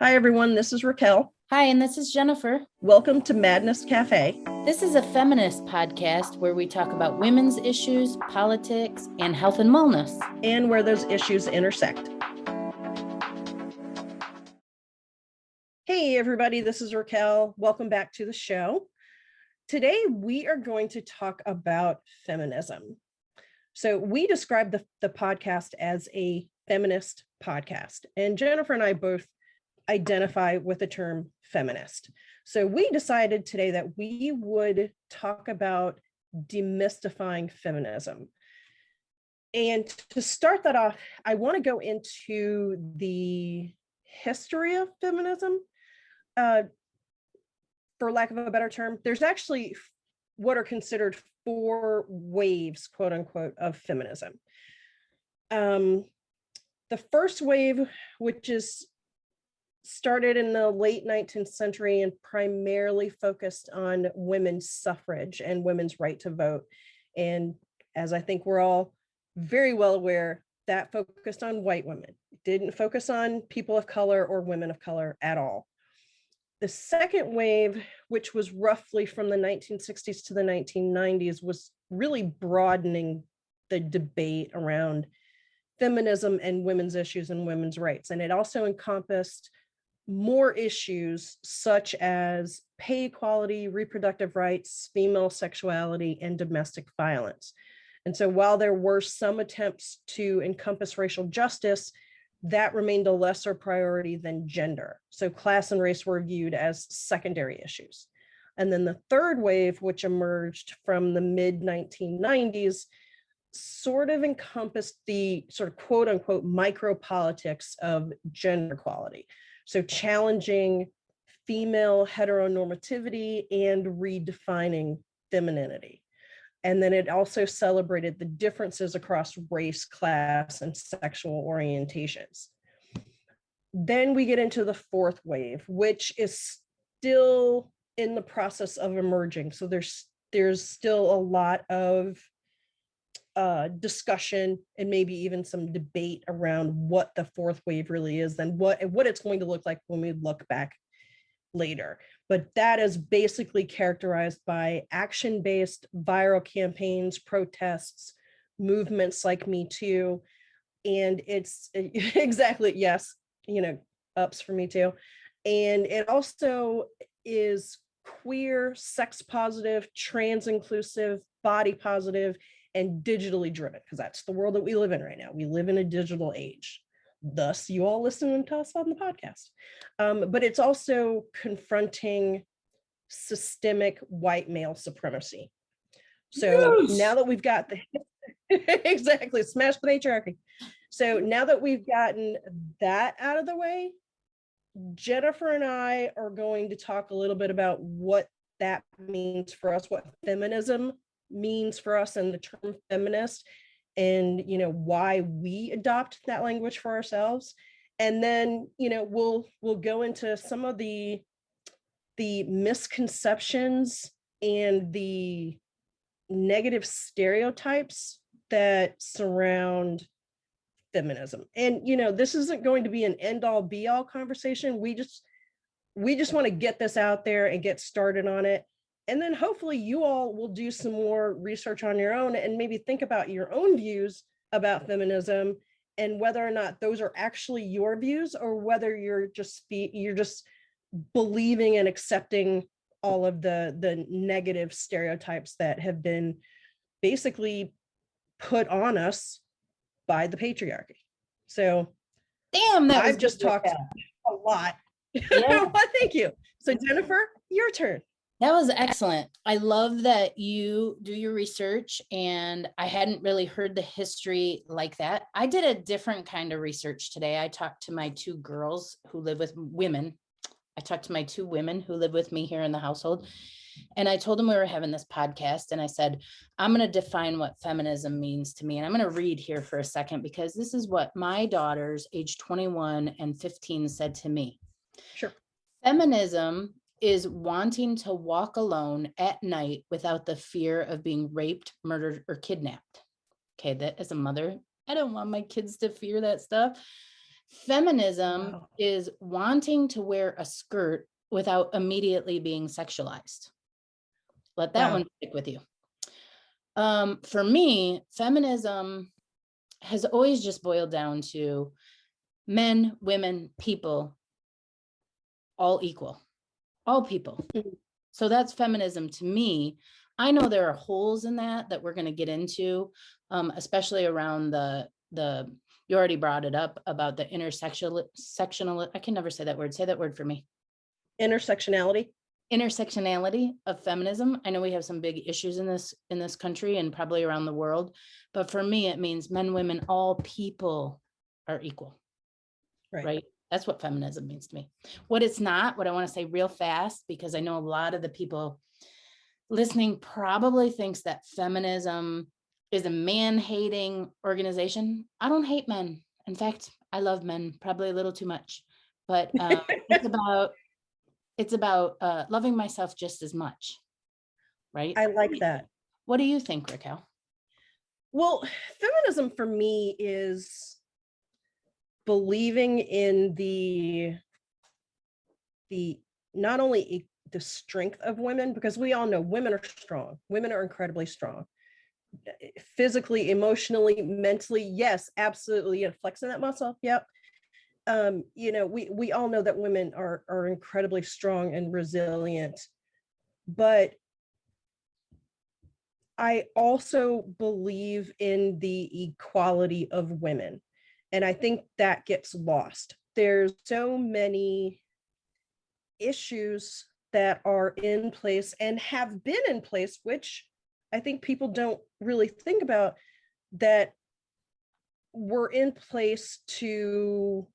Hi, everyone. This is Raquel. Hi, and this is Jennifer. Welcome to Madness Cafe. This is a feminist podcast where we talk about women's issues, politics, and health and wellness. And where those issues intersect. Hey, everybody. This is Raquel. Welcome back to the show. Today, we are going to talk about feminism. So we describe the podcast as a feminist podcast. And Jennifer and I both identify with the term feminist. So we decided today that we would talk about demystifying feminism. And to start that off, I want to go into the history of feminism. For lack of a better term, there's actually what are considered four waves, quote unquote, of feminism. The first wave, which is started in the late 19th century and primarily focused on women's suffrage and women's right to vote. And as I think we're all very well aware, that focused on white women. It didn't focus on people of color or women of color at all. The second wave, which was roughly from the 1960s to the 1990s, was really broadening the debate around feminism and women's issues and women's rights. And it also encompassed more issues such as pay equality, reproductive rights, female sexuality, and domestic violence. And so while there were some attempts to encompass racial justice, that remained a lesser priority than gender. So class and race were viewed as secondary issues. And then the third wave, which emerged from the mid-1990s, sort of encompassed the sort of quote unquote micropolitics of gender equality. So challenging female heteronormativity and redefining femininity. And then it also celebrated the differences across race, class, and sexual orientations. Then we get into the fourth wave, which is still in the process of emerging. So there's still a lot of discussion and maybe even some debate around what the fourth wave really is and what it's going to look like when we look back later. But that is basically characterized by action-based viral campaigns, protests, movements like Me Too. And it's exactly, yes, ups for Me Too. And it also is queer, sex positive, trans inclusive, body positive, and digitally driven, because that's the world that we live in right now. We live in a digital age. Thus, you all listening to us on the podcast. But it's also confronting systemic white male supremacy. So yes. Now that we've got exactly, smash the patriarchy. So now that we've gotten that out of the way, Jennifer and I are going to talk a little bit about what that means for us, what feminism means for us and the term feminist, and why we adopt that language for ourselves. And then we'll go into some of the misconceptions and the negative stereotypes that surround feminism. And this isn't going to be an end-all be-all conversation. We just want to get this out there and get started on it. And then hopefully you all will do some more research on your own and maybe think about your own views about feminism and whether or not those are actually your views or whether you're just believing and accepting all of the negative stereotypes that have been basically put on us by the patriarchy. So damn, that I've just talked a lot. Yeah. Well, thank you. So Jennifer, your turn. That was excellent. I love that you do your research, and I hadn't really heard the history like that. I did a different kind of research today. I talked to my two girls who live with women. I talked to my two women who live with me here in the household, and I told them we were having this podcast, and I said, I'm going to define what feminism means to me. And I'm going to read here for a second, because this is what my daughters, age 21 and 15, said to me. Sure. Feminism is wanting to walk alone at night without the fear of being raped, murdered, or kidnapped. Okay, that as a mother, I don't want my kids to fear that stuff. Feminism Wow. is wanting to wear a skirt without immediately being sexualized. Let that Wow. one stick with you. For me, feminism has always just boiled down to men, women, people, all equal, all people. Mhm. So that's feminism to me. I know there are holes in that we're going to get into, especially around the you already brought it up about the sectional. I can never say that word. Say that word for me. Intersectionality. Intersectionality of feminism. I know we have some big issues in this country and probably around the world, but for me, it means men, women, all people are equal. Right? That's what feminism means to me. What it's not, what I want to say real fast, because I know a lot of the people listening probably thinks that feminism is a man-hating organization. I don't hate men. In fact, I love men probably a little too much, but it's about loving myself just as much, right? I like that. What do you think, Raquel? Well, feminism for me is believing in the not only the strength of women, because we all know women are strong. Women are incredibly strong. Physically, emotionally, mentally, yes, absolutely. You know, flexing that muscle. Yep. You know, we all know that women are incredibly strong and resilient, but I also believe in the equality of women. And I think that gets lost. There's so many issues that are in place and have been in place, which I think people don't really think about, that were in place to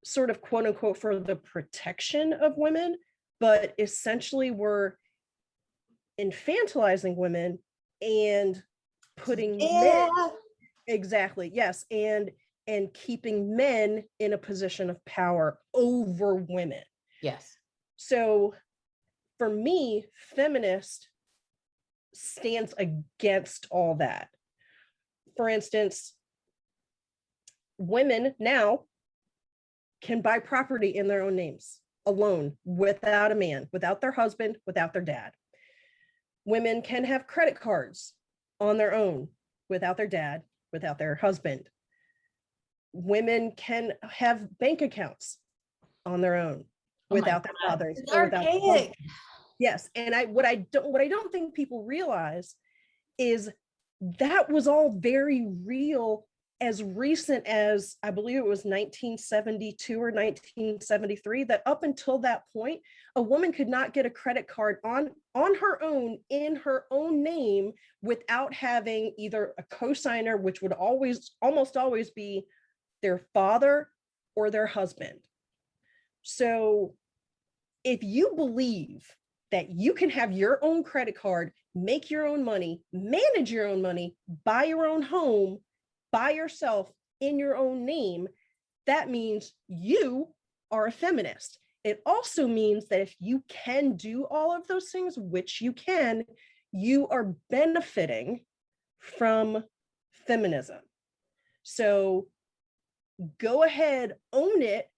sort of quote unquote for the protection of women, but essentially were infantilizing women and putting men, exactly, yes, and keeping men in a position of power over women. Yes. So for me, feminist stands against all that. For instance, women now can buy property in their own names alone, without a man, without their husband, without their dad. Women can have credit cards on their own, without their dad, without their husband. Women can have bank accounts on their own, without their fathers, it's or without their husbands. archaic. Yes, and what I don't think people realize is that was all very real as recent as, I believe it was 1972 or 1973, that up until that point, a woman could not get a credit card on her own in her own name without having either a co-signer, which would almost always be their father or their husband. So if you believe that you can have your own credit card, make your own money, manage your own money, buy your own home by yourself in your own name, that means you are a feminist. It also means that if you can do all of those things, which you can, you are benefiting from feminism. So go ahead, own it,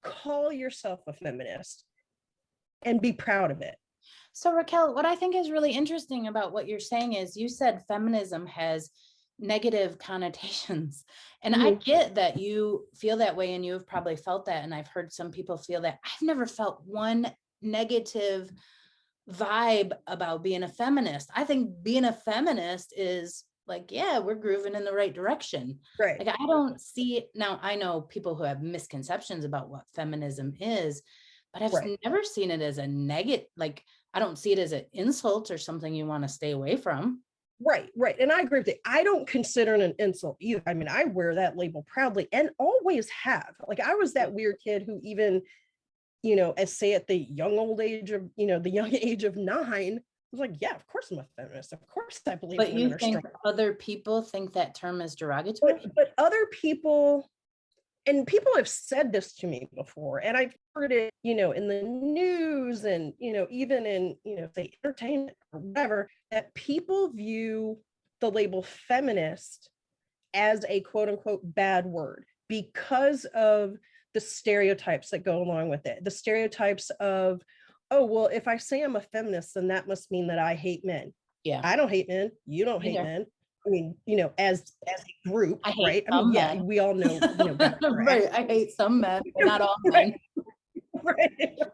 call yourself a feminist, and be proud of it. So Raquel, what I think is really interesting about what you're saying is you said feminism has negative connotations. And I get that you feel that way and you've probably felt that. And I've heard some people feel that. I've never felt one negative vibe about being a feminist. I think being a feminist is like, yeah, we're grooving in the right direction. Right. Like, I don't see it. Now, I know people who have misconceptions about what feminism is, but I've never seen it as a negative. Like, I don't see it as an insult or something you want to stay away from. Right. And I agree with it. I don't consider it an insult either. I mean, I wear that label proudly and always have. Like, I was that weird kid who even, you know, at the young age of 9, was like, yeah, of course I'm a feminist. Of course I believe But women you are think strong. other people think that term is derogatory? But other people, and people have said this to me before, and I've heard it, you know, in the news and, you know, even in, you know, say entertainment or whatever, that people view the label feminist as a quote unquote bad word. because of the stereotypes that go along with it. The stereotypes of, oh, well, if I say I'm a feminist, then that must mean that I hate men. Yeah. I don't hate men. You don't hate men. I mean, as a group, I hate right? I some mean, yeah, men. we all know, God, Right. I hate some men, but not all men. Right.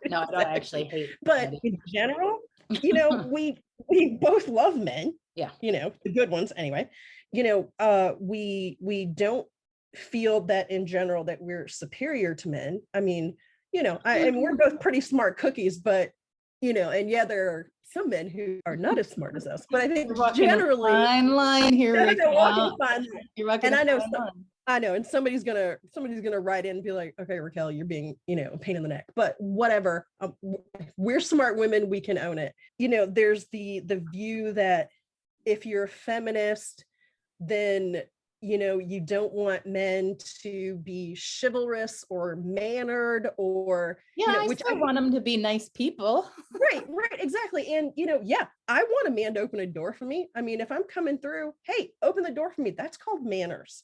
No, I don't actually hate. But in general, we both love men. Yeah. The good ones anyway. We don't feel that in general that we're superior to men. I mean, and we're both pretty smart cookies, but and yeah, there are some men who are not as smart as us. But I think generally, a fine line here. I know, walking a fine line. You're walking and a I know fine line. I know, and somebody's gonna write in and be like, okay, Raquel, you're being, a pain in the neck, but whatever. We're smart women, we can own it. There's the view that if you're a feminist, then you don't want men to be chivalrous or mannered or I still want them to be nice people. right, exactly. And yeah, I want a man to open a door for me. I mean, if I'm coming through, hey, open the door for me. That's called manners.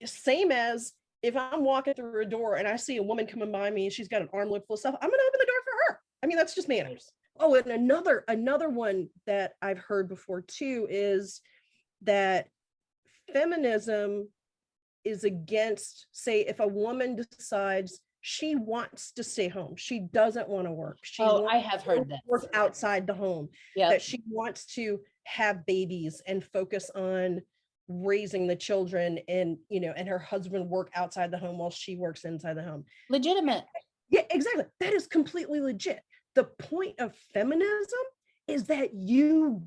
Same as if I'm walking through a door and I see a woman coming by me and she's got an armload full of stuff, I'm gonna open the door for her. I mean, that's just manners. Oh, and another one that I've heard before too is that feminism is against, say, if a woman decides she wants to stay home, she doesn't want to work. I have heard that. Work outside the home. Yeah. That she wants to have babies and focus on raising the children, and and her husband work outside the home while she works inside the home. Legitimate. Yeah, exactly. That is completely legit. The point of feminism is that you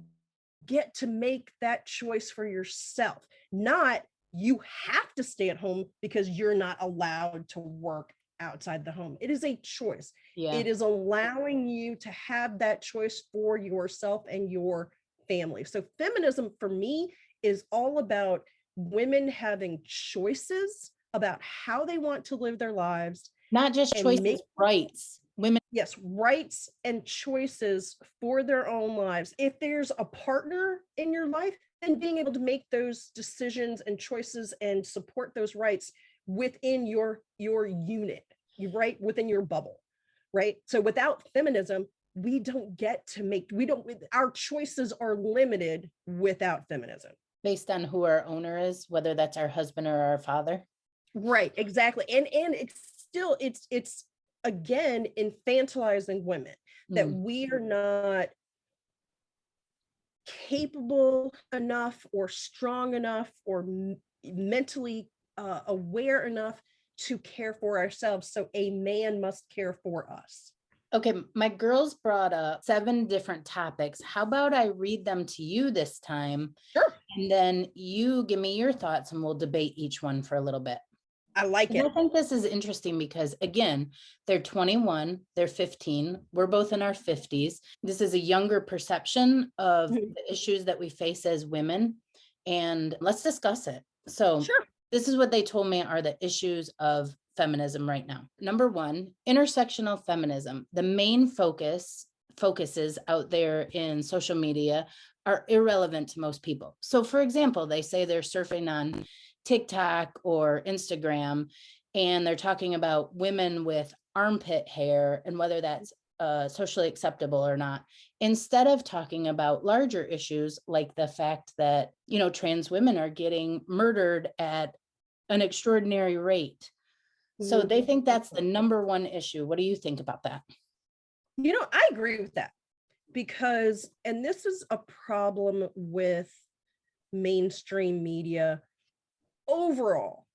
get to make that choice for yourself, not you have to stay at home because you're not allowed to work outside the home. It is a choice. Yeah. It is allowing you to have that choice for yourself and your family. So feminism for me is all about women having choices about how they want to live their lives. Not just choices, rights. Women. Yes, rights and choices for their own lives. If there's a partner in your life, then being able to make those decisions and choices and support those rights within your unit, right? Within your bubble, right? So without feminism, we don't get to make, our choices are limited without feminism. Based on who our owner is, whether that's our husband or our father. Right, exactly. And it's still, it's again, infantilizing women, that we are not capable enough or strong enough or mentally aware enough to care for ourselves. So a man must care for us. Okay, my girls brought up 7 different topics. How about I read them to you this time? Sure. And then you give me your thoughts and we'll debate each one for a little bit. I like it. I think this is interesting because, again, they're 21, they're 15, we're both in our 50s. This is a younger perception of the issues that we face as women, and let's discuss it. So sure. This is what they told me are the issues of feminism right now. Number 1, intersectional feminism. The main focuses out there in social media are irrelevant to most people. So for example, they say they're surfing on TikTok or Instagram, and they're talking about women with armpit hair and whether that's socially acceptable or not, instead of talking about larger issues like the fact that, trans women are getting murdered at an extraordinary rate. So they think that's the number 1 issue. What do you think about that? I agree with that because, and this is a problem with mainstream media overall.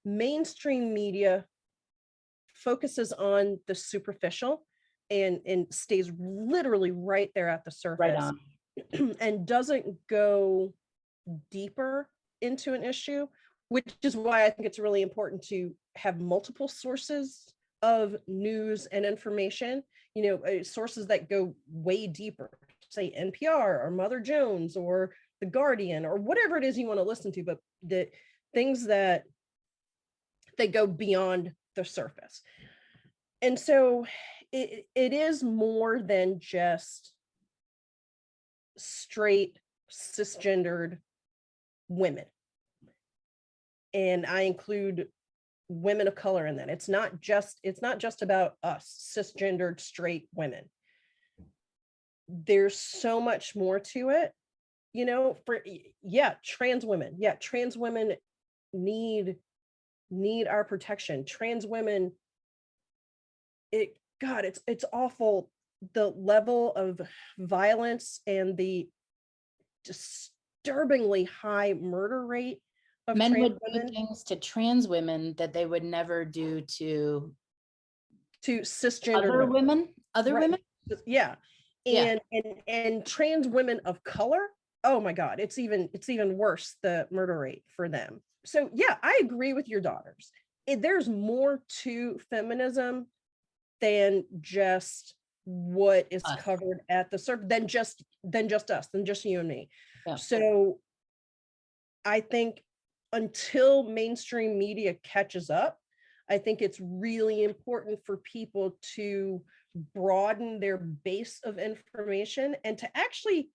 Mainstream media focuses on the superficial and stays literally right there at the surface, right on. And doesn't go deeper into an issue, which is why I think it's really important to have multiple sources of news and information, sources that go way deeper, say NPR or Mother Jones or The Guardian or whatever it is you want to listen to, but the things that they go beyond the surface. And so it is more than just straight cisgendered women. And I include women of color in that. It's not just about us cisgendered straight women. There's so much more to it, you know. For trans women, trans women need our protection. Trans women, it's awful, the level of violence and the disturbingly high murder rate of Men trans would do women things to trans women that they would never do to cisgender other women. other Right. women. Yeah. Yeah. And trans women of color, oh my God, it's even worse, the murder rate for them. So yeah, I agree with your daughters. There's more to feminism than just what is Us. covered at the surface, than just you and me. Yeah. So I think until mainstream media catches up, I think it's really important for people to broaden their base of information and to actually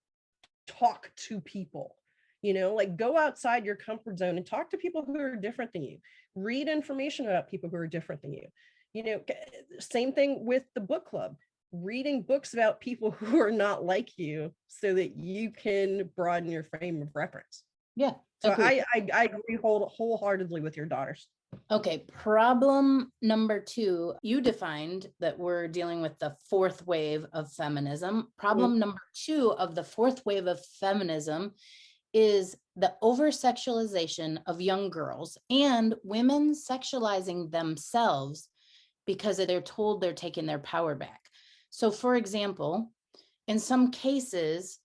talk to people, you know, like go outside your comfort zone and talk to people who are different than you. Read information about people who are different than you. You know, same thing with the book club. Reading books about people who are not like you so that you can broaden your frame of reference. Yeah. So Agreed. I agree wholeheartedly with your daughters. Okay, problem number 2, you defined that we're dealing with the fourth wave of feminism. Problem number 2 of the fourth wave of feminism is the over-sexualization of young girls and women sexualizing themselves because they're told they're taking their power back. So for example, in some cases,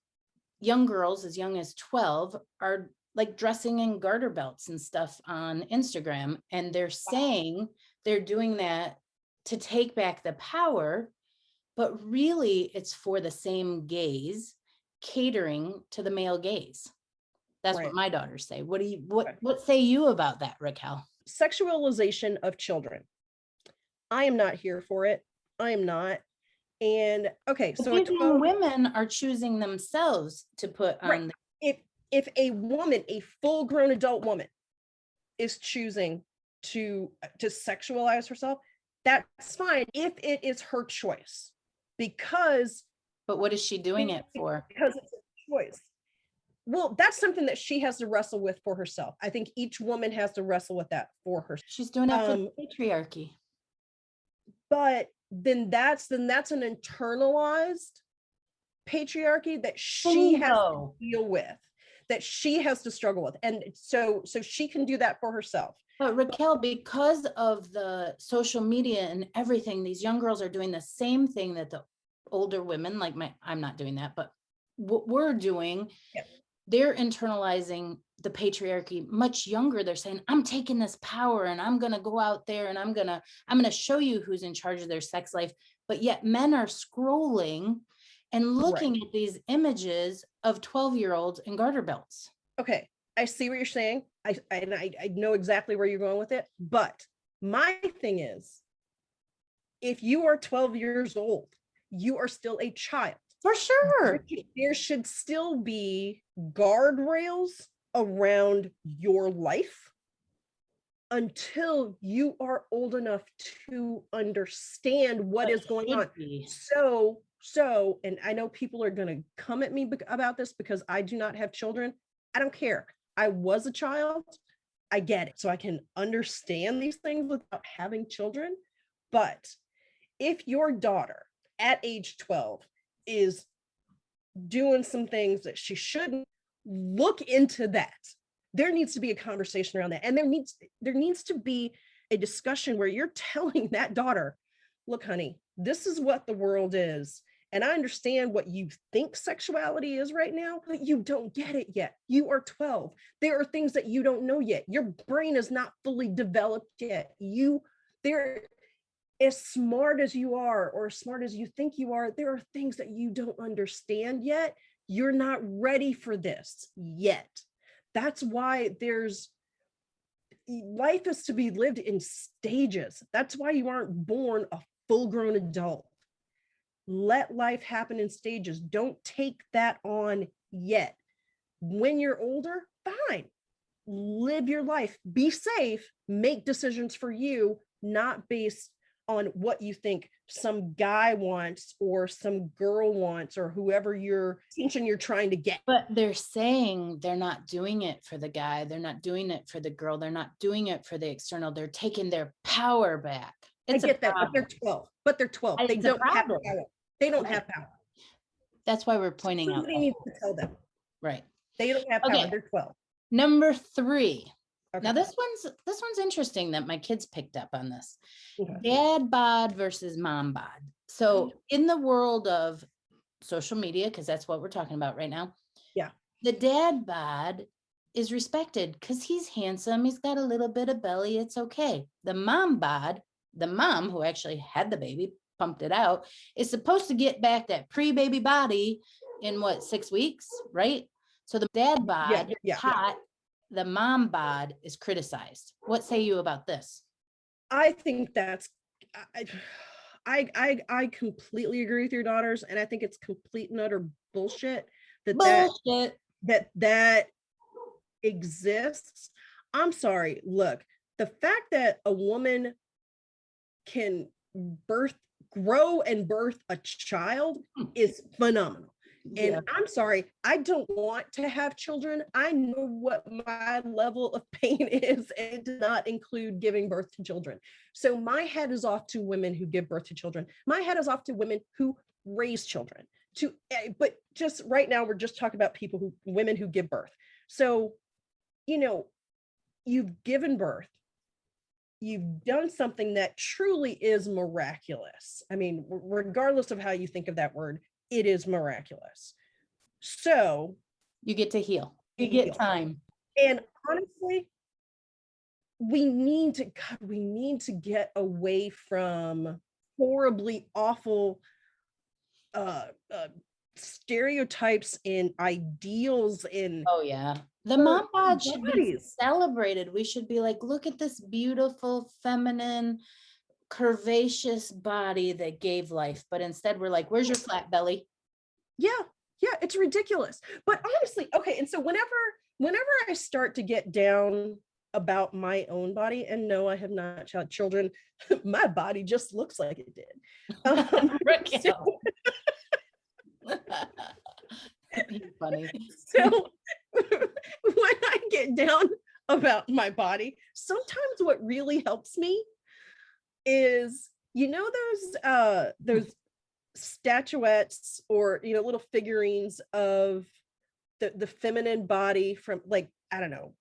young girls as young as 12 are like dressing in garter belts and stuff on Instagram. And they're saying they're doing that to take back the power, but really it's for the same gaze, catering to the male gaze. That's Right. what my daughters say. What say you about that, Raquel? Sexualization of children. I am not here for it. I am not. And okay, But so these young women are choosing themselves to put right. on. If a woman, a full-grown adult woman, is choosing to sexualize herself, that's fine if it is her choice. Because But what is she doing it for? Because it's a choice. Well, that's something that she has to wrestle with for herself. I think each woman has to wrestle with that for herself. She's doing it for the patriarchy. But then that's an internalized patriarchy that she has to deal with, that she has to struggle with. And so she can do that for herself. But Raquel, because of the social media and everything, these young girls are doing the same thing that the older women, like I'm not doing that, but what we're doing, they're internalizing the patriarchy much younger. They're saying, I'm taking this power and I'm going to go out there and I'm going to show you who's in charge of their sex life. But yet men are scrolling and looking at these images of 12-year-olds in garter belts. Okay, I see what you're saying. I know exactly where you're going with it. But my thing is, if you are 12 years old, you are still a child. For sure. There should still be guardrails around your life until you are old enough to understand what is going on. So, and I know people are going to come at me about this because I do not have children. I don't care. I was a child. I get it. So I can understand these things without having children. But if your daughter at age 12 is doing some things that she shouldn't, look into that. There needs to be a conversation around that. And there needs to be a discussion where you're telling that daughter, look, honey, this is what the world is. And I understand what you think sexuality is right now, but you don't get it yet. You are 12. There are things that you don't know yet. Your brain is not fully developed yet. There, as smart as you are, or as smart as you think you are, there are things that you don't understand yet. You're not ready for this yet. That's why life is to be lived in stages. That's why you aren't born a full-grown adult. Let life happen in stages. Don't take that on yet. When you're older, fine. live your life, be safe, make decisions for you, not based on what you think some guy wants or some girl wants or whoever your attention you're trying to get. But they're saying they're not doing it for the guy. They're not doing it for the girl. They're not doing it for the external. They're taking their power back. I get that, but they're 12. But they're 12. They don't have power. They don't have power. That's why we're pointing out. Somebody needs to tell them. Right. They don't have power. Okay. They're 12. Number 3. Okay. Now this one's interesting that my kids picked up on this. Okay. Dad bod versus mom bod. So in the world of social media, because that's what we're talking about right now. Yeah. The dad bod is respected because he's handsome. He's got a little bit of belly. It's okay. The mom bod, the mom who actually had the baby, pumped it out, is supposed to get back that pre-baby body in 6 weeks, right? So the dad bod is hot. The mom bod is criticized. What say you about this? I think that's, I completely agree with your daughters, and I think it's complete and utter bullshit that exists. I'm sorry. Look, the fact that a woman can grow and birth a child is phenomenal. And I'm sorry, I don't want to have children. I know what my level of pain is, and it does not include giving birth to children. So my head is off to women who give birth to children. My head is off to women who raise children. But just right now, we're just talking about women who give birth. So, you've given birth. You've done something that truly is miraculous. I mean, regardless of how you think of that word, it is miraculous. So you get to heal. You get time. And honestly, we need to get away from horribly awful stereotypes and ideals in the mom bod should be celebrated. We should be like, look at this beautiful feminine curvaceous body that gave life, but instead we're like, where's your flat belly? Yeah, it's ridiculous. But honestly, okay, and so whenever I start to get down about my own body, and no, I have not had children, my body just looks like it did. Raquel. Funny. So when I get down about my body, sometimes what really helps me is, those statuettes or little figurines of the feminine body from, like, I don't know,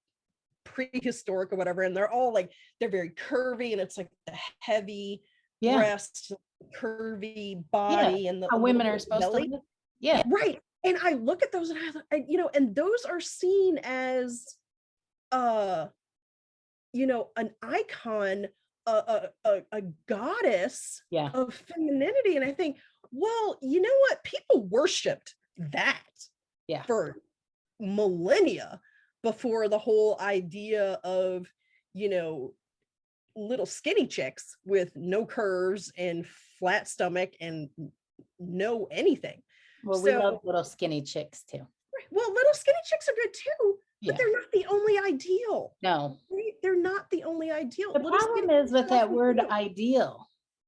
prehistoric or whatever, and they're very curvy, and it's like the heavy breast, curvy body, and the how women are supposed to look. Yeah, right. And I look at those, and and those are seen as an icon, a goddess of femininity. And I think, well, you know what? People worshipped that for millennia before the whole idea of, little skinny chicks with no curves and flat stomach and no anything. Well, we love little skinny chicks too. Well, little skinny chicks are good too, but they're not the only ideal. No, they're not the only ideal. The problem is with that word ideal.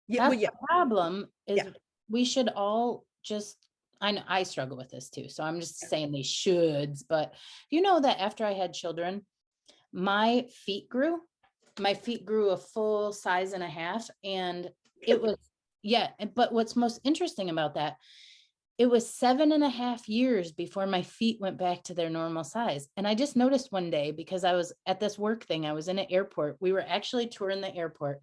The problem is we should all just, I know I struggle with this too, so I'm just saying they shoulds, but you know that after I had children, my feet grew a full size and a half, and it was, but what's most interesting about that, it was 7.5 years before my feet went back to their normal size. And I just noticed one day, because I was at this work thing, I was in an airport. We were actually touring the airport,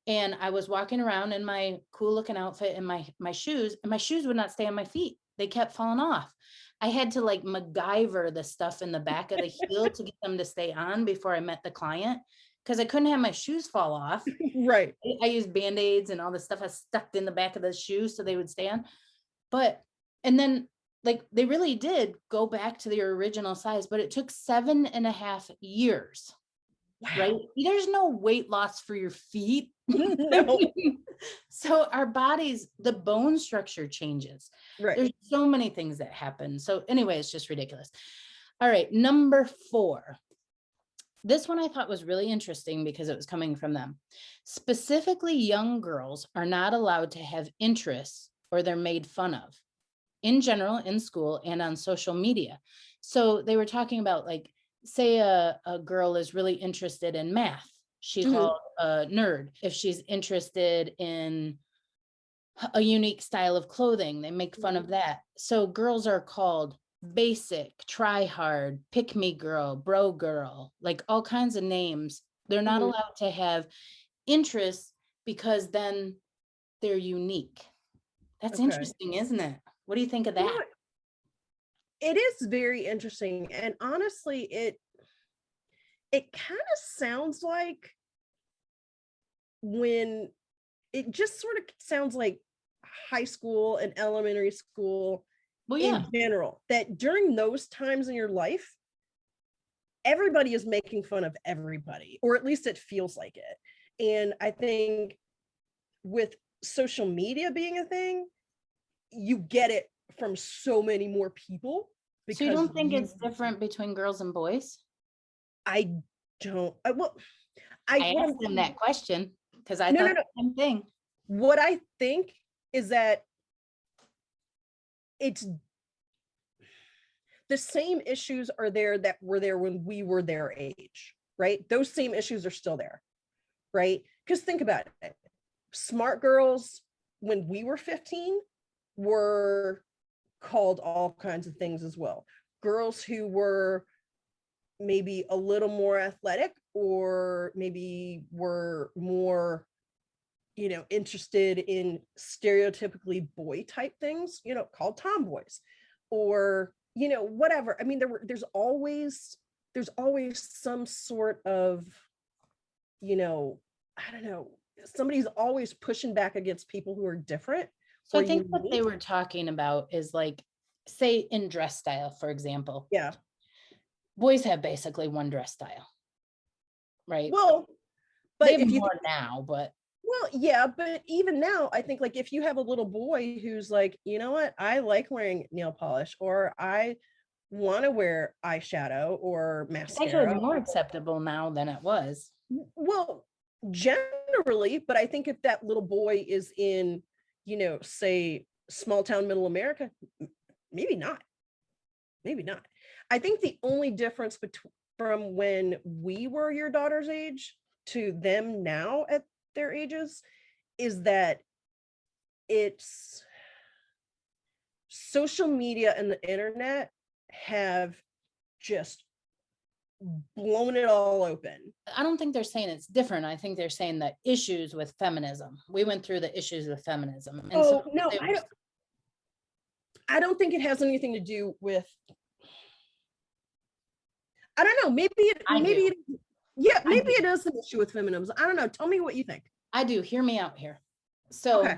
and I was walking around in my cool looking outfit and my shoes, and my shoes would not stay on my feet. They kept falling off. I had to like MacGyver the stuff in the back of the heel to get them to stay on before I met the client, because I couldn't have my shoes fall off. Right. I used Band-Aids and all this stuff I stuck in the back of the shoes so they would stay on. And then like they really did go back to their original size, but it took 7.5 years. Wow. Right? There's no weight loss for your feet. No. So our bodies, the bone structure changes. Right. There's so many things that happen. So anyway, it's just ridiculous. All right. Number 4. This one I thought was really interesting because it was coming from them. Specifically, young girls are not allowed to have interests or they're made fun of in general, in school and on social media. So they were talking about, like, say a girl is really interested in math. She's Mhm. called a nerd. If she's interested in a unique style of clothing, they make fun of that. So girls are called basic, try hard, pick me girl, bro girl, like all kinds of names. They're not Mhm. allowed to have interests because then they're unique. That's Okay. interesting, isn't it? What do you think of You that? know, it is very interesting. And honestly, it kind of sounds like when it just sort of sounds like high school and elementary school Well, yeah. in general, that during those times in your life, everybody is making fun of everybody, or at least it feels like it. And I think with social media being a thing, you get it from so many more people So you because don't think it's different between girls and boys? I don't, well, I, I what asked them that question because I no, no, thought no. the same thing. What I think is that it's the same issues are there that were there when we were their age, right? Those same issues are still there, right? Because think about it. Smart girls, when we were 15, were called all kinds of things as well. Girls who were maybe a little more athletic or maybe were more, interested in stereotypically boy type things, called tomboys, or, whatever. I mean, there's always some sort of, I don't know, somebody's always pushing back against people who are different So or I think what they unique. were talking about is, like, say in dress style, for example, Yeah. boys have basically one dress style, right? Well, They but have if you more now, but Well, yeah, but even now, I think like if you have a little boy who's like, you know what, I like wearing nail polish, or I want to wear eyeshadow or it's actually mascara. more acceptable now than it was. Well, generally, but I think if that little boy is in, say small town middle America, maybe not. Maybe not. I think the only difference between from when we were your daughter's age to them now at their ages is that it's social media and the internet have just blown it all open. I don't think they're saying it's different. I think they're saying the issues with feminism. We went through the issues with feminism. And so Oh no, I don't think it has anything to do with, I don't know, I do. yeah, I maybe do. it is an issue with feminism. I don't know. Tell me what you think. I do. Hear me out here. Okay. So,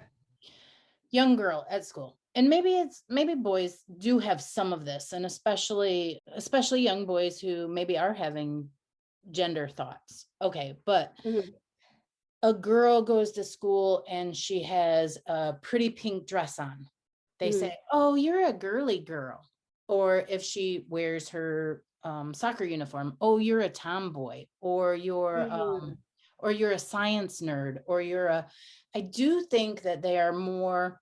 young girl at school, and maybe boys do have some of this, and especially young boys who maybe are having gender thoughts. Okay, but Mhm. a girl goes to school and she has a pretty pink dress on. They Mhm. say, "Oh, you're a girly girl." Or if she wears her soccer uniform, "Oh, you're a tomboy," Mhm. or you're a science nerd, or you're a. I do think that they are more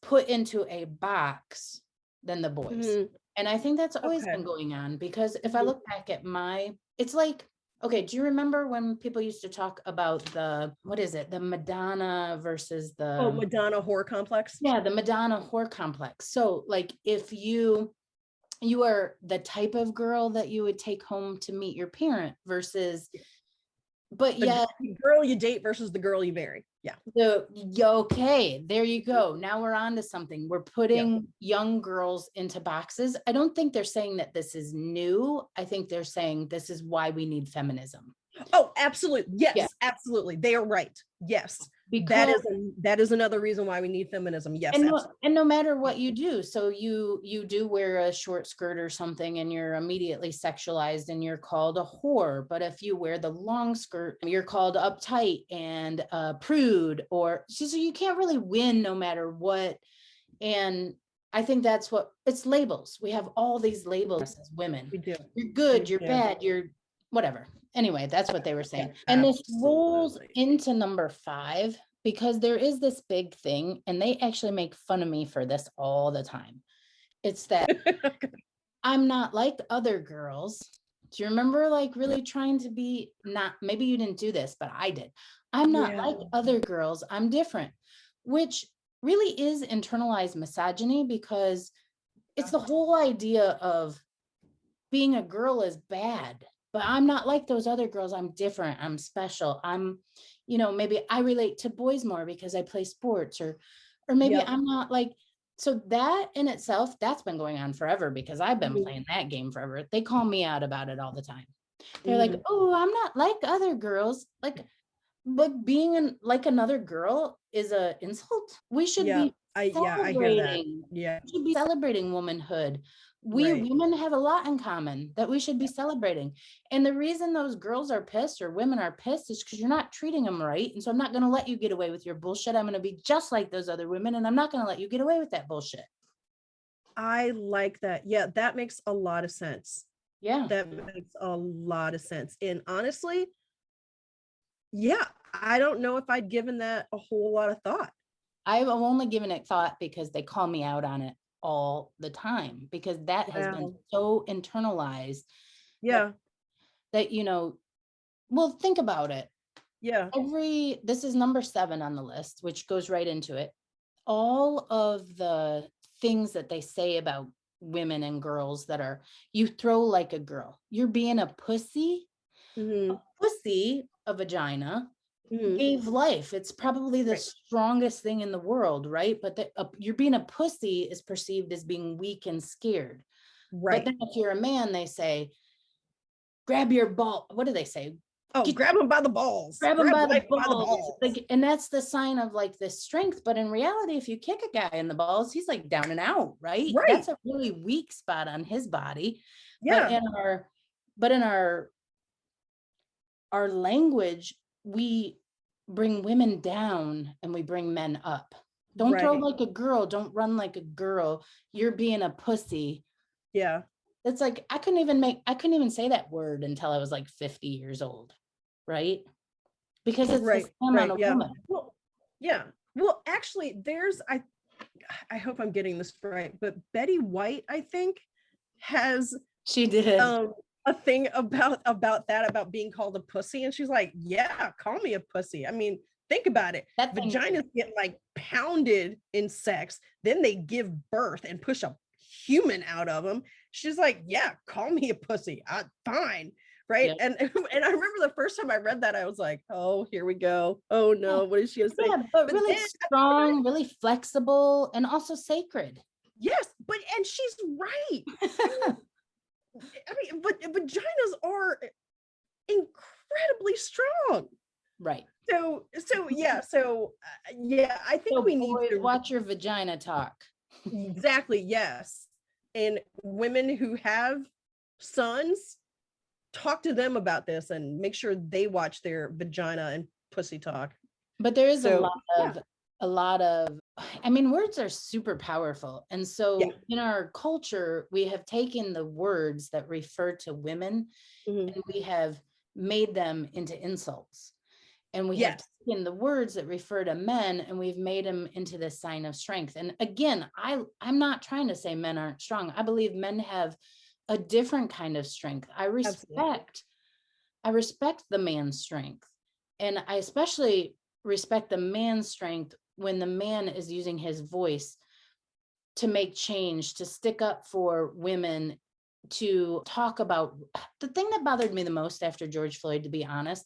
put into a box than the boys. Mhm. And I think that's always Okay. been going on, because if I Mhm. look back at it's like, okay, do you remember when people used to talk about what is it? The Madonna versus Oh, Madonna horror complex. yeah, the Madonna whore complex. So like if you are the type of girl that you would take home to meet your parent versus, but The yet girl you date versus the girl you marry. Yeah. okay, there you go. Now we're on to something. We're Yeah. putting young girls into boxes. I don't think they're saying that this is new. I think they're saying this is why we need feminism. Oh, absolutely. Yeah, Yes, absolutely. They are right. Yes. That because is that is another reason why we need feminism. Yes, absolutely. and no matter what you do, so you do wear a short skirt or something and you're immediately sexualized and you're called a whore. But if you wear the long skirt, you're called uptight and prude, or so you can't really win no matter what. And I think that's what it's, labels. We have all these labels as women. We do. You're We good, you're do. bad, you're whatever. anyway, that's what they were saying. Yeah, And this rolls absolutely. into number 5, because there is this big thing, and they actually make fun of me for this all the time. It's that I'm not like other girls. Do you remember like really trying to be not, maybe you didn't do this, but I did. I'm not Yeah. like other girls. I'm different, which really is internalized misogyny, because it's the whole idea of being a girl is bad, but I'm not like those other girls. I'm different. I'm special. I'm, maybe I relate to boys more because I play sports, or maybe Yep. I'm not like, so that in itself, that's been going on forever because I've been Mhm. playing that game forever. They call me out about it all the time. They're like, Mhm. oh, I'm not like other girls. Like, but being like another girl is a insult. We should Yeah. be I hear that. celebrating. Yeah. We should be celebrating womanhood. We Right. women have a lot in common that we should be celebrating. And the reason those girls are pissed or women are pissed is because you're not treating them right. And so I'm not going to let you get away with your bullshit. I'm going to be just like those other women, and I'm not going to let you get away with that bullshit. I like that. Yeah, that makes a lot of sense. Yeah. That makes a lot of sense. And honestly, yeah, I don't know if I'd given that a whole lot of thought. I've only given it thought because they call me out on it all the time, because that has been Wow. so internalized that, Yeah. well, think about it. Yeah. This is number 7 on the list, which goes right into it. All of the things that they say about women and girls that are, you throw like a girl, you're being a pussy. A Hmm. pussy, a vagina, Hmm. gave life. It's probably the Right. strongest thing in the world, right? But you're being a pussy is perceived as being weak and scared. But Right. then if you're a man, they say, grab your ball. What do they say? Oh, grab him by the balls. Grab him Grab by the life by the balls. balls. Like, and that's the sign of like this strength. But in reality, if you kick a guy in the balls, he's like down and out, right? Right. That's a really weak spot on his body. But Yeah. in our language, we bring women down and we bring men up. Don't throw Right. like a girl, don't run like a girl, you're being a pussy. Yeah. It's like I couldn't even say that word until I was like 50 years old, right? Because it's the Right. same on Right. a Yeah. woman. Well, yeah. Well, actually, I hope I'm getting this right, but Betty White, I think, has She did. um a thing about that, about being called a pussy. And she's like, yeah, call me a pussy. I mean, think about it. That thing, Vaginas get like pounded in sex, then they give birth and push a human out of them. She's like, yeah, call me a pussy. Fine. Right. yeah. And I remember the first time I read that, I was like, oh, here we go. Oh Yeah, no, what is she gonna say? yeah, but But really then strong, really flexible, and also sacred. yes, but and she's right. But vaginas are incredibly strong. Right. So I think So we need boys, to watch your vagina talk. exactly, yes. And women who have sons, talk to them about this and make sure they watch their vagina and pussy talk. But there is So yeah, a lot of, I mean, words are super powerful. And yeah. so in our culture, we have taken the words that refer to women Mhm. and we have made them into insults. And we have Yes. taken the words that refer to men and we've made them into this sign of strength. And again, I'm not trying to say men aren't strong. I believe men have a different kind of strength. Absolutely. I respect the man's strength. And I especially respect the man's strength when the man is using his voice to make change, to stick up for women, to talk about the thing that bothered me the most after George Floyd, to be honest.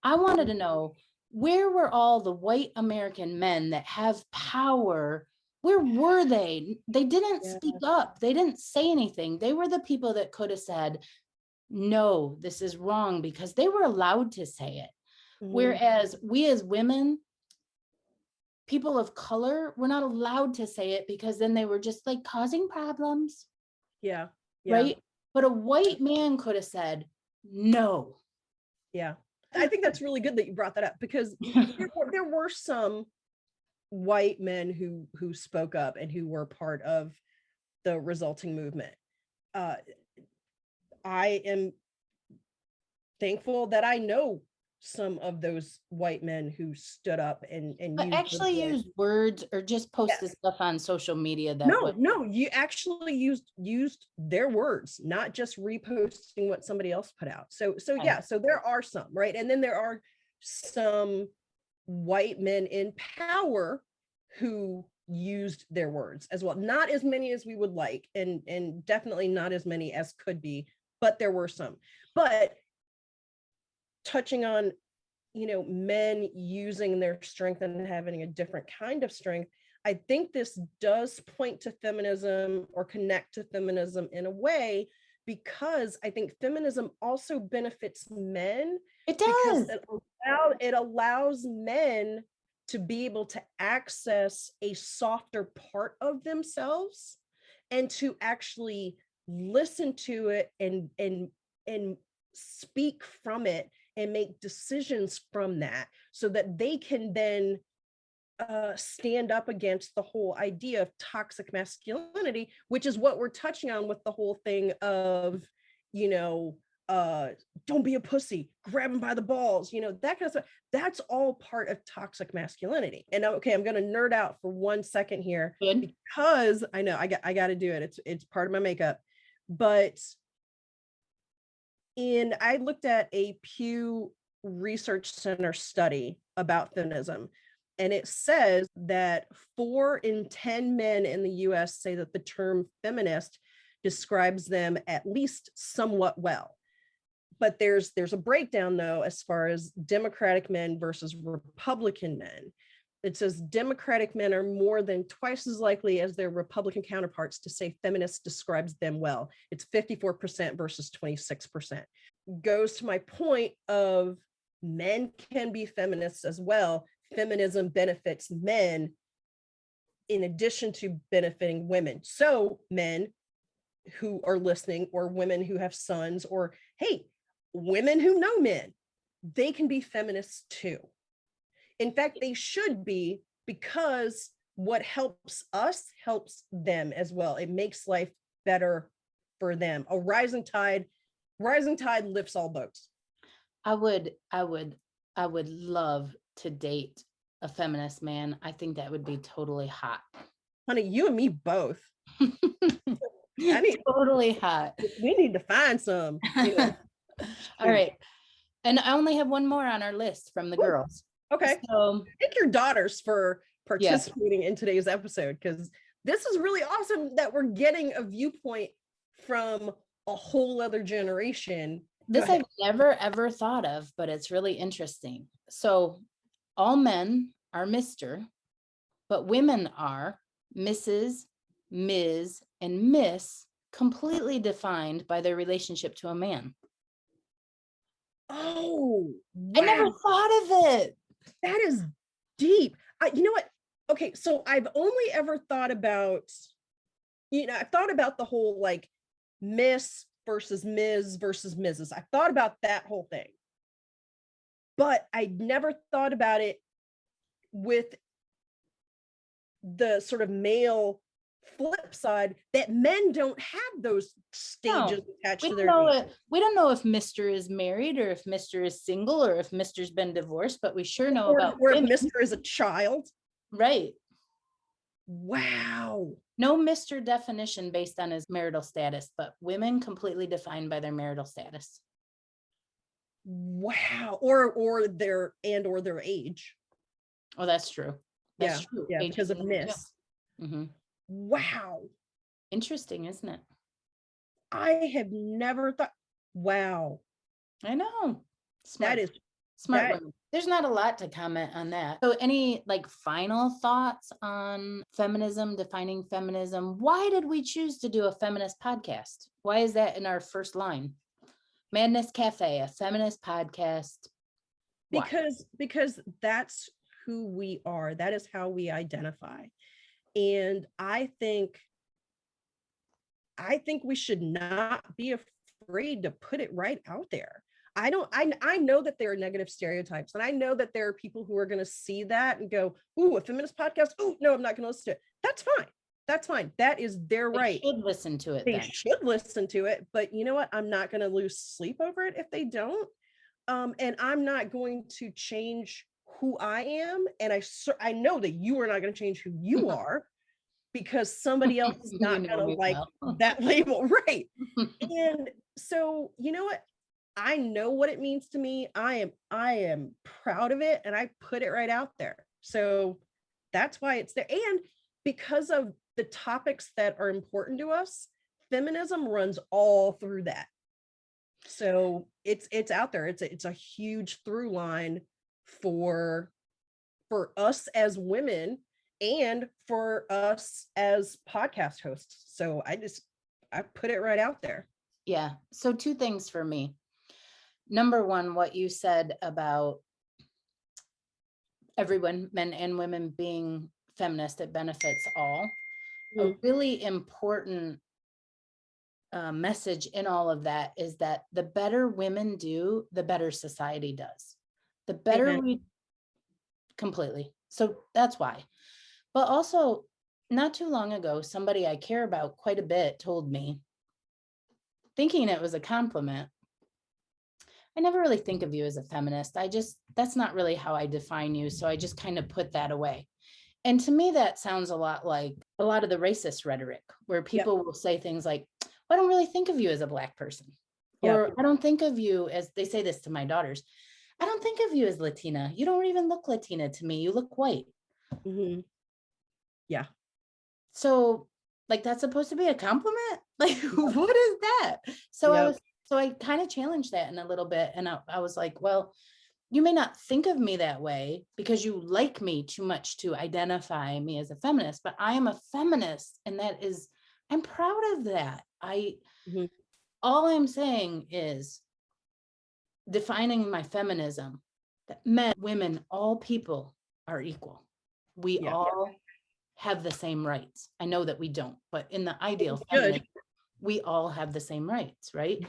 I wanted to know, where were all the white American men that have power? Where were they? They didn't Yeah. speak up. They didn't say anything. They were the people that could have said, no, this is wrong, because they were allowed to say it. Mhm. Whereas we as women, people of color, were not allowed to say it because then they were just like causing problems, Yeah. Yeah. right? But a white man could have said, no. Yeah. I think that's really good that you brought that up, because there were some white men who spoke up and who were part of the resulting movement. Uh, I am thankful that I know some of those white men who stood up and But used those actually words. use words or just posted Yes. stuff on social media that No, would. no, you actually used their words, not just reposting what somebody else put out. So Right. yeah, so there are some, right? And then there are some white men in power who used their words as well. Not as many as we would like, and definitely not as many as could be, but there were some. But touching on, men using their strength and having a different kind of strength, I think this does point to feminism or connect to feminism in a way, because I think feminism also benefits men, It because does. it allows men to be able to access a softer part of themselves and to actually listen to it and speak from it and make decisions from that, so that they can then stand up against the whole idea of toxic masculinity, which is what we're touching on with the whole thing of, you know, don't be a pussy, grab him by the balls, that kind of stuff. That's all part of toxic masculinity. And okay, I'm going to nerd out for 1 second here, Good. because I know I got to do it. It's part of my makeup. But I looked at a Pew Research Center study about feminism, and it says that 4 in 10 men in the US say that the term feminist describes them at least somewhat well. But there's a breakdown, though, as far as Democratic men versus Republican men. It says Democratic men are more than twice as likely as their Republican counterparts to say feminist describes them well. It's 54% versus 26%. Goes to my point of men can be feminists as well. Feminism benefits men in addition to benefiting women. So men who are listening, or women who have sons, or hey, women who know men, they can be feminists too. In fact, they should be, because what helps us helps them as well. It makes life better for them. A rising tide lifts all boats. I would love to date a feminist man. I think that would be totally hot. Honey, you and me both. I mean, totally hot. We need to find some. All right. And I only have one more on our list from the girls. Okay. So thank your daughters for participating in today's episode, because this is really awesome that we're getting a viewpoint from a whole other generation. This I've never ever thought of, but it's really interesting. So all men are Mr., but women are Mrs., Ms., and Miss, completely defined by their relationship to a man. Oh, wow. I never thought of it. That is deep. You know what? Okay, so I've only ever thought about, I've thought about the whole like Miss versus Ms. versus Mrs. I thought about that whole thing, but I never thought about it with the sort of male flip side, that men don't have those stages attached to their name. We don't know if Mr. is married, or if Mr. is single, or if Mr.'s been divorced, but we sure know about or if Mr. is a child. Right. Wow. No Mr. definition based on his marital status, but women completely defined by their marital status. Wow. Or their age. Oh, that's true. That's true. Yeah, because of Miss. Mm-hmm. Wow. Interesting, isn't it? I have never thought. Wow. I know. Smart. That is smart women. There's not a lot to comment on that. So any like final thoughts on feminism, defining feminism? Why did we choose to do a feminist podcast? Why is that in our first line? Madness Cafe, a feminist podcast. Why? Because that's who we are. That is how we identify. And I think we should not be afraid to put it right out there. I know that there are negative stereotypes, and I know that there are people who are going to see that and go, ooh, a feminist podcast. Oh, no, I'm not going to listen to it. That's fine. That's fine. That is their right. They should listen to it. They should listen to it. But you know what? I'm not going to lose sleep over it if they don't. And I'm not going to change who I am. And I know that you are not going to change who you are, because somebody else is not going to like that label. Right. And so, you know what? I know what it means to me. I am proud of it, and I put it right out there. So that's why it's there. And because of the topics that are important to us, feminism runs all through that. So it's out there. It's a huge through line for us as women and for us as podcast hosts. So I put it right out there. Yeah. So two things for me. Number one, what you said about everyone, men and women, being feminist, it benefits all. A really important message in all of that is that the better women do, the better society does. The better we completely. So that's why. But also, not too long ago, somebody I care about quite a bit told me, thinking it was a compliment, I never really think of you as a feminist. That's not really how I define you. So I just kind of put that away. And to me, that sounds a lot like a lot of the racist rhetoric, where people will say things like, well, I don't really think of you as a Black person. Or I don't think of you as, they say this to my daughters, I don't think of you as Latina. You don't even look Latina to me. You look white. Yeah. So like, that's supposed to be a compliment? Like, what is that? So I kind of challenged that in a little bit. And I was like, well, you may not think of me that way because you like me too much to identify me as a feminist, but I am a feminist. And I'm proud of that. All I'm saying is defining my feminism, that men, women, all people are equal. We all have the same rights. I know that we don't, but in the ideal feminism, we all have the same rights, right?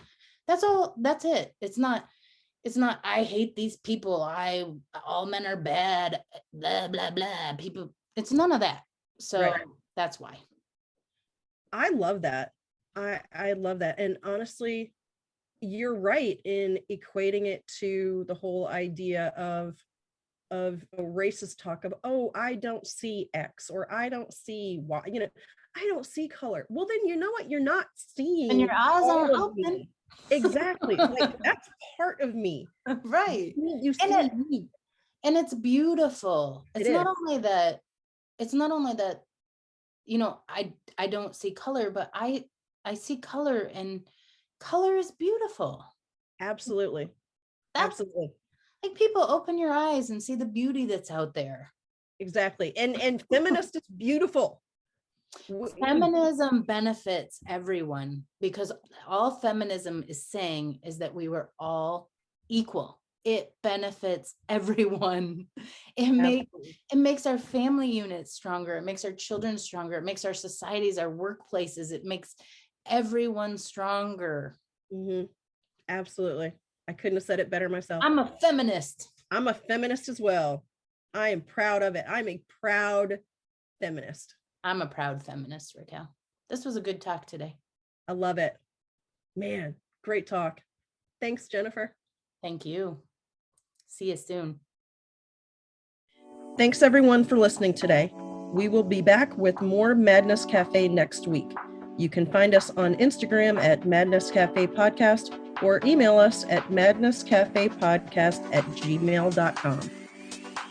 That's all. That's it. It's not, I hate these people. All men are bad, blah, blah, blah. People, it's none of that. So that's why. I love that. I love that. And honestly, you're right in equating it to the whole idea of a racist talk of, oh, I don't see X, or I don't see Y, I don't see color. Well, then you know what? You're not seeing. And your eyes aren't open. Exactly. Like, that's part of me. Right. You see me. And it's beautiful. It's not only that, I don't see color, but I see color, and color is beautiful. Absolutely. Absolutely. Like, people, open your eyes and see the beauty that's out there. Exactly. And feminist is beautiful. Feminism benefits everyone, because all feminism is saying is that we were all equal. It benefits everyone. It makes our family units stronger. It makes our children stronger. It makes our societies, our workplaces, it makes everyone stronger. Absolutely. I couldn't have said it better myself. I'm a feminist. I'm a feminist as well. I am proud of it. I'm a proud feminist. I'm a proud feminist, Raquel. This was a good talk today. I love it. Man, great talk. Thanks, Jennifer. Thank you. See you soon. Thanks, everyone, for listening today. We will be back with more Madness Cafe next week. You can find us on Instagram at Madness Cafe Podcast, or email us at madnesscafepodcast@gmail.com.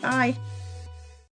Bye.